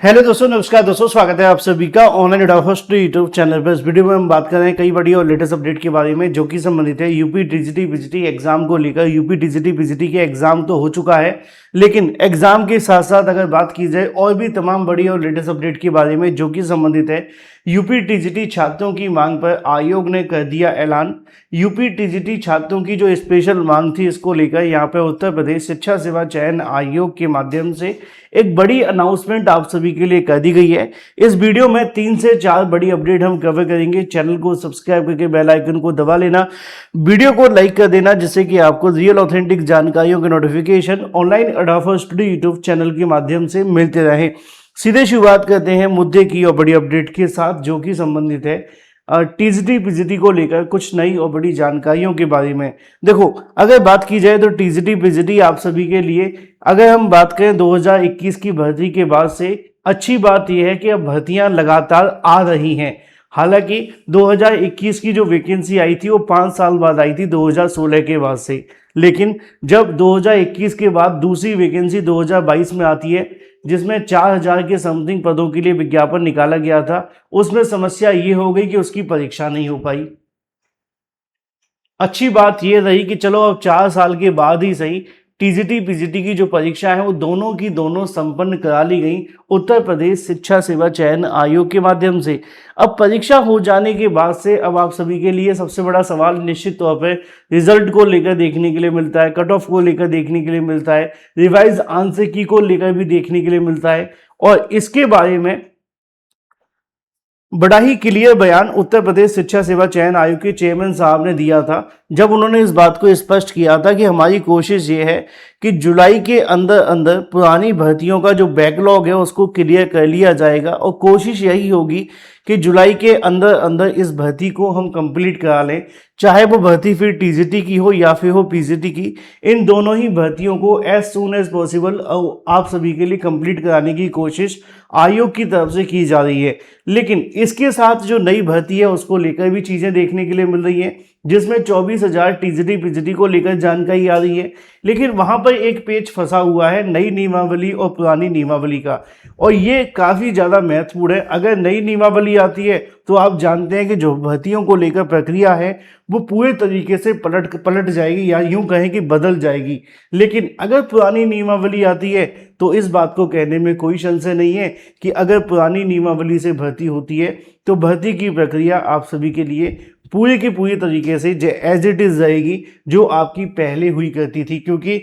Hello दोस्तों, नमस्कार दोस्तों, स्वागत है आप सभी का ऑनलाइन एडोफर्स्ट यूट्यूब चैनल पर। इस वीडियो में हम बात कर रहे हैं कई बड़ी और लेटेस्ट अपडेट के बारे में जो कि संबंधित है यूपी टीजीटी पीजीटी एग्जाम को लेकर। यूपी टीजीटी पीजीटी के एग्जाम तो हो चुका है, लेकिन एग्जाम के साथ साथ अगर बात की जाए और भी तमाम बड़ी और लेटेस्ट अपडेट के बारे में जो कि संबंधित है यूपी टीजीटी छात्रों की मांग पर आयोग ने कर दिया ऐलान। यूपी टीजीटी छात्रों की जो स्पेशल मांग थी, इसको लेकर यहाँ पर उत्तर प्रदेश शिक्षा सेवा चयन आयोग के माध्यम से एक बड़ी अनाउंसमेंट आप सभी के लिए कर दी गई है। इस वीडियो में 3 से 4 बड़ी अपडेट हम कवर करेंगे। चैनल को सब्सक्राइब करके बेल आइकन को दबा लेना, वीडियो को लाइक कर देना, जिससे कि आपको रियल ऑथेंटिक जानकारियों के नोटिफिकेशन ऑनलाइन एडोफर स्टडी यूट्यूब चैनल के माध्यम से मिलते रहे। सीधे शुरुआत करते हैं मुद्दे की और बड़ी अपडेट के साथ जो कि संबंधित है टीजीटी पीजीटी को लेकर कुछ नई और बड़ी जानकारियों के बारे में। देखो, अगर बात की जाए तो टीजीटी पीजीटी आप सभी के लिए, अगर हम बात करें 2021 की भर्ती के बाद से, अच्छी बात यह है कि अब भर्तियां लगातार आ रही हैं। हालांकि 2021 की जो वैकेंसी आई थी वो 5 साल बाद आई थी, 2016 के बाद से। लेकिन जब 2021 के बाद दूसरी वैकेंसी 2022 में आती है, जिसमें 4000 के समथिंग पदों के लिए विज्ञापन निकाला गया था, उसमें समस्या ये हो गई कि उसकी परीक्षा नहीं हो पाई। अच्छी बात ये रही कि चलो अब 4 साल के बाद ही सही टीजीटी पीजीटी की जो परीक्षा है वो दोनों की दोनों संपन्न करा ली गई उत्तर प्रदेश शिक्षा सेवा चयन आयोग के माध्यम से। अब परीक्षा हो जाने के बाद से अब आप सभी के लिए सबसे बड़ा सवाल निश्चित तौर पर रिजल्ट को लेकर देखने के लिए मिलता है, कट ऑफ को लेकर देखने के लिए मिलता है, रिवाइज आंसर की को लेकर भी देखने के लिए मिलता है। और इसके बारे में बड़ा ही क्लियर बयान उत्तर प्रदेश शिक्षा सेवा चयन आयोग के चेयरमैन साहब ने दिया था, जब उन्होंने इस बात को स्पष्ट किया था कि हमारी कोशिश ये है कि जुलाई के अंदर अंदर पुरानी भर्तियों का जो बैकलॉग है उसको क्लियर कर लिया जाएगा और कोशिश यही होगी कि जुलाई के अंदर अंदर इस भर्ती को हम कंप्लीट करा लें, चाहे वो भर्ती फिर टीजीटी की हो या फिर हो पीजीटी की। इन दोनों ही भर्तियों को एज सून एज पॉसिबल आप सभी के लिए कंप्लीट कराने की कोशिश आयोग की तरफ से की जा रही है। लेकिन इसके साथ जो नई भर्ती है उसको लेकर भी चीज़ें देखने के लिए मिल रही हैं, जिसमें 24,000 टीजीटी पीजीटी को लेकर जानकारी आ रही है। लेकिन वहां पर एक पेच फंसा हुआ है नई नियमावली और पुरानी नियमावली का, और ये काफ़ी ज़्यादा महत्वपूर्ण है। अगर नई नियमावली आती है तो आप जानते हैं कि जो भर्तियों को लेकर प्रक्रिया है वो पूरे तरीके से पलट जाएगी, या यूं कहें कि बदल जाएगी। लेकिन अगर पुरानी नियमावली आती है तो इस बात को कहने में कोई संशय नहीं है कि अगर पुरानी नियमावली से भर्ती होती है तो भर्ती की प्रक्रिया आप सभी के लिए पूरी की पूरी तरीके से एज इट इज रहेगी, जो आपकी पहले हुई करती थी। क्योंकि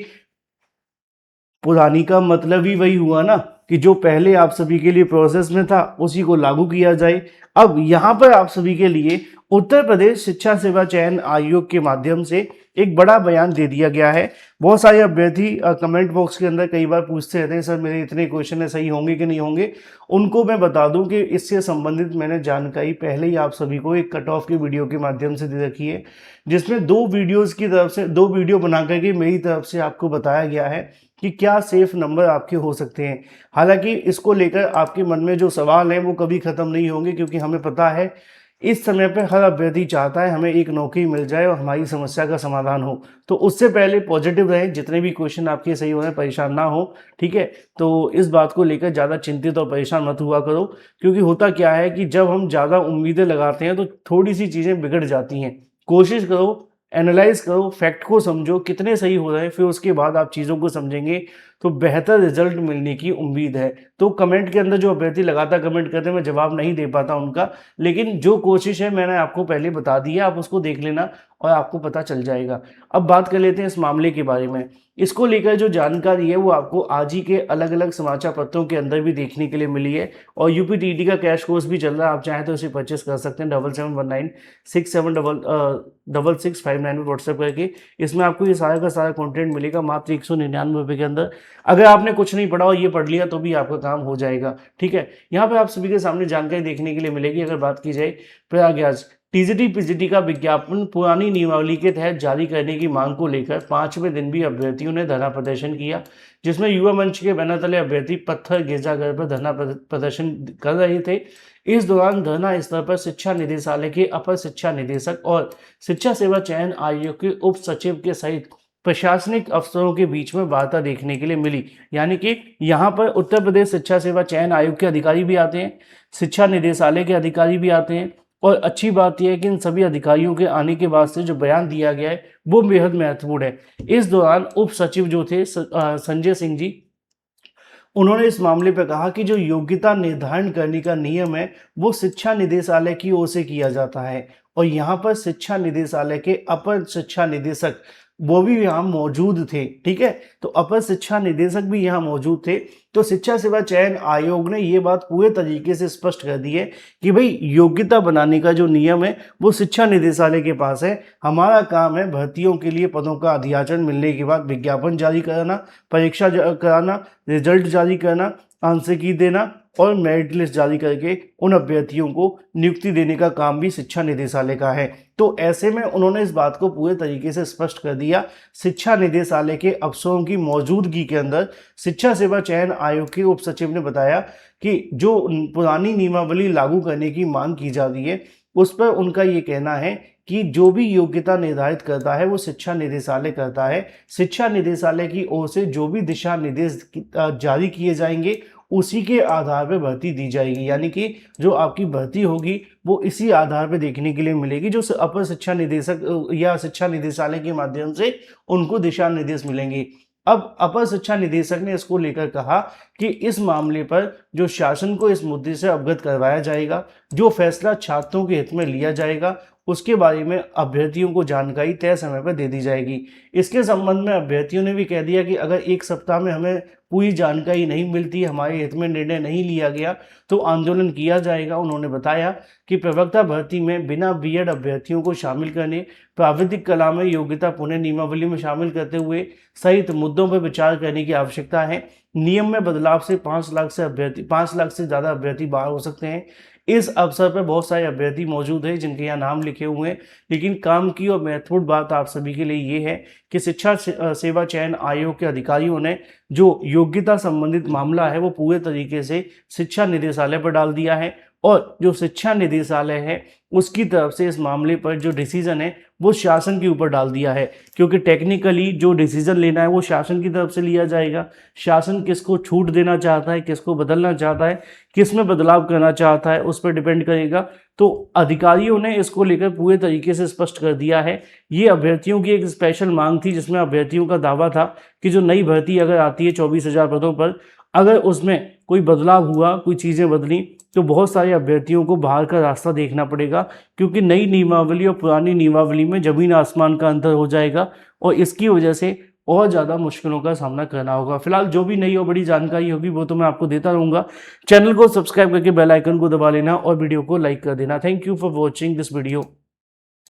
पुरानी का मतलब ही वही हुआ ना कि जो पहले आप सभी के लिए प्रोसेस में था उसी को लागू किया जाए। अब यहाँ पर आप सभी के लिए उत्तर प्रदेश शिक्षा सेवा चयन आयोग के माध्यम से एक बड़ा बयान दे दिया गया है। बहुत सारे अभ्यर्थी कमेंट बॉक्स के अंदर कई बार पूछते रहते हैं, सर मेरे इतने क्वेश्चन है, सही होंगे कि नहीं होंगे। उनको मैं बता दूं कि इससे संबंधित मैंने जानकारी पहले ही आप सभी को एक कट ऑफ की वीडियो के माध्यम से दे रखी है, जिसमें 2 वीडियोज़ की तरफ से 2 वीडियो बना करके मेरी तरफ से आपको बताया गया है कि क्या सेफ नंबर आपके हो सकते हैं। हालांकि इसको लेकर आपके मन में जो सवाल हैं वो कभी ख़त्म नहीं होंगे, क्योंकि हमें पता है इस समय पर हर अभ्यर्थी चाहता है हमें एक नौकरी मिल जाए और हमारी समस्या का समाधान हो। तो उससे पहले पॉजिटिव रहें, जितने भी क्वेश्चन आपके सही हो रहे हैं परेशान ना हो, ठीक है। तो इस बात को लेकर ज़्यादा चिंतित और परेशान मत हुआ करो, क्योंकि होता क्या है कि जब हम ज़्यादा उम्मीदें लगाते हैं तो थोड़ी सी चीज़ें बिगड़ जाती हैं। कोशिश करो, एनालाइज करो, फैक्ट को समझो कितने सही हो रहे हैं, फिर उसके बाद आप चीज़ों को समझेंगे तो बेहतर रिजल्ट मिलने की उम्मीद है। तो कमेंट के अंदर जो अभ्यर्थी लगातार कमेंट करते हैं मैं जवाब नहीं दे पाता उनका, लेकिन जो कोशिश है मैंने आपको पहले बता दी है, आप उसको देख लेना और आपको पता चल जाएगा। अब बात कर लेते हैं इस मामले के बारे में। इसको लेकर जो जानकारी है वो आपको आज ही के अलग अलग समाचार पत्रों के अंदर भी देखने के लिए मिली है, और यूपी टीटी का कैश कोर्स भी चल रहा है, आप चाहें तो इसे परचेस कर सकते हैं 7719676659 में व्हाट्सएप करके। इसमें आपको ये सारा का सारा कंटेंट मिलेगा मात्र 199 रुपये के अंदर। अगर आपने कुछ नहीं पढ़ा और ये पढ़ लिया तो भी आपका काम हो जाएगा, ठीक है। यहाँ पे आप सभी के सामने जानकारी देखने के लिए मिलेगी। अगर बात की जाए प्रयागराज टीजीटी पीजीटी का विज्ञापन पुरानी नियमावली के तहत जारी करने की मांग को लेकर 5वें दिन भी अभ्यर्थियों ने धरना प्रदर्शन किया, जिसमें युवा मंच के बैनर तले अभ्यर्थी पत्थर गिरजाघर पर धरना प्रदर्शन कर रहे थे। इस दौरान धरना स्थल पर शिक्षा निदेशालय के अपर शिक्षा निदेशक और शिक्षा सेवा चयन आयोग के उप सचिव के सहित प्रशासनिक अफसरों के बीच में वार्ता देखने के लिए मिली। यानी कि यहाँ पर उत्तर प्रदेश शिक्षा सेवा चयन आयोग के अधिकारी भी आते हैं, शिक्षा निदेशालय के अधिकारी भी आते हैं, और अच्छी बात यह है कि इन सभी अधिकारियों के आने के बाद से जो बयान दिया गया है वो बेहद महत्वपूर्ण है। इस दौरान उप सचिव जो थे संजय सिंह जी, उन्होंने इस मामले पर कहा कि जो योग्यता निर्धारण करने का नियम है वो शिक्षा निदेशालय की ओर से किया जाता है, और यहाँ पर शिक्षा निदेशालय के अपर शिक्षा निदेशक वो भी यहाँ मौजूद थे। ठीक है, तो अपर शिक्षा निदेशक भी यहाँ मौजूद थे। तो शिक्षा सेवा चयन आयोग ने ये बात पूरे तरीके से स्पष्ट कर दी है कि भाई योग्यता बनाने का जो नियम है वो शिक्षा निदेशालय के पास है। हमारा काम है भर्तियों के लिए पदों का अधियाचन मिलने के बाद विज्ञापन जारी कराना, परीक्षा कराना, रिजल्ट जारी करना, आंशिकी देना और मेरिट लिस्ट जारी करके उन अभ्यर्थियों को नियुक्ति देने का काम भी शिक्षा निदेशालय का है। तो ऐसे में उन्होंने इस बात को पूरे तरीके से स्पष्ट कर दिया। शिक्षा निदेशालय के अफसरों की मौजूदगी के अंदर शिक्षा सेवा चयन आयोग के उप सचिव ने बताया कि जो पुरानी नियमावली लागू करने की मांग की जा रही है उस पर उनका ये कहना है कि जो भी योग्यता निर्धारित करता है वो शिक्षा निदेशालय करता है। शिक्षा निदेशालय की ओर से जो भी दिशा निर्देश जारी किए जाएंगे उसी के आधार पर भर्ती दी जाएगी। यानी कि जो आपकी भर्ती होगी वो इसी आधार पर देखने के लिए मिलेगी जो अपर शिक्षा निदेशक या शिक्षा निदेशालय के माध्यम से उनको दिशा निर्देश मिलेंगे। अब अपर शिक्षा निदेशक ने इसको लेकर कहा कि इस मामले पर जो शासन को इस मुद्दे से अवगत करवाया जाएगा, जो फैसला छात्रों के हित में लिया जाएगा उसके बारे में अभ्यर्थियों को जानकारी तय समय पर दे दी जाएगी। इसके संबंध में अभ्यर्थियों ने भी कह दिया कि अगर एक सप्ताह में हमें पूरी जानकारी नहीं मिलती, हमारे हित में निर्णय नहीं लिया गया तो आंदोलन किया जाएगा। उन्होंने बताया कि प्रवक्ता भर्ती में बिना बीएड अभ्यर्थियों को शामिल करने, प्राविधिक कला में योग्यता पुनः नियमावली में शामिल करते हुए सहित मुद्दों पर विचार करने की आवश्यकता है। नियम में बदलाव से 5 लाख से ज़्यादा अभ्यर्थी बाहर हो सकते हैं। इस अवसर पर बहुत सारे अभ्यर्थी मौजूद हैं जिनके यहाँ नाम लिखे हुए हैं, लेकिन काम की और महत्वपूर्ण बात आप सभी के लिए ये है कि शिक्षा सेवा चयन आयोग के अधिकारियों ने जो योग्यता संबंधित मामला है वो पूरे तरीके से शिक्षा निदेशालय पर डाल दिया है, और जो शिक्षा निदेशालय है उसकी तरफ से इस मामले पर जो डिसीजन है वो शासन के ऊपर डाल दिया है, क्योंकि टेक्निकली जो डिसीजन लेना है वो शासन की तरफ से लिया जाएगा। शासन किसको छूट देना चाहता है, किसको बदलना चाहता है, किस में बदलाव करना चाहता है उस पर डिपेंड करेगा। तो अधिकारियों ने इसको लेकर पूरे तरीके से स्पष्ट कर दिया है। ये अभ्यर्थियों की एक स्पेशल मांग थी जिसमें अभ्यर्थियों का दावा था कि जो नई भर्ती अगर आती है 24,000 पदों पर, अगर उसमें कोई बदलाव हुआ, कोई चीज़ें बदली तो बहुत सारे अभ्यर्थियों को बाहर का रास्ता देखना पड़ेगा, क्योंकि नई नियमावली और पुरानी नियमावली में ज़मीन आसमान का अंतर हो जाएगा और इसकी वजह से और ज़्यादा मुश्किलों का सामना करना होगा। फिलहाल जो भी नई और बड़ी जानकारी होगी वो तो मैं आपको देता रहूँगा। चैनल को सब्सक्राइब करके बेल आइकन को दबा लेना और वीडियो को लाइक कर देना। Thank you for watching this video.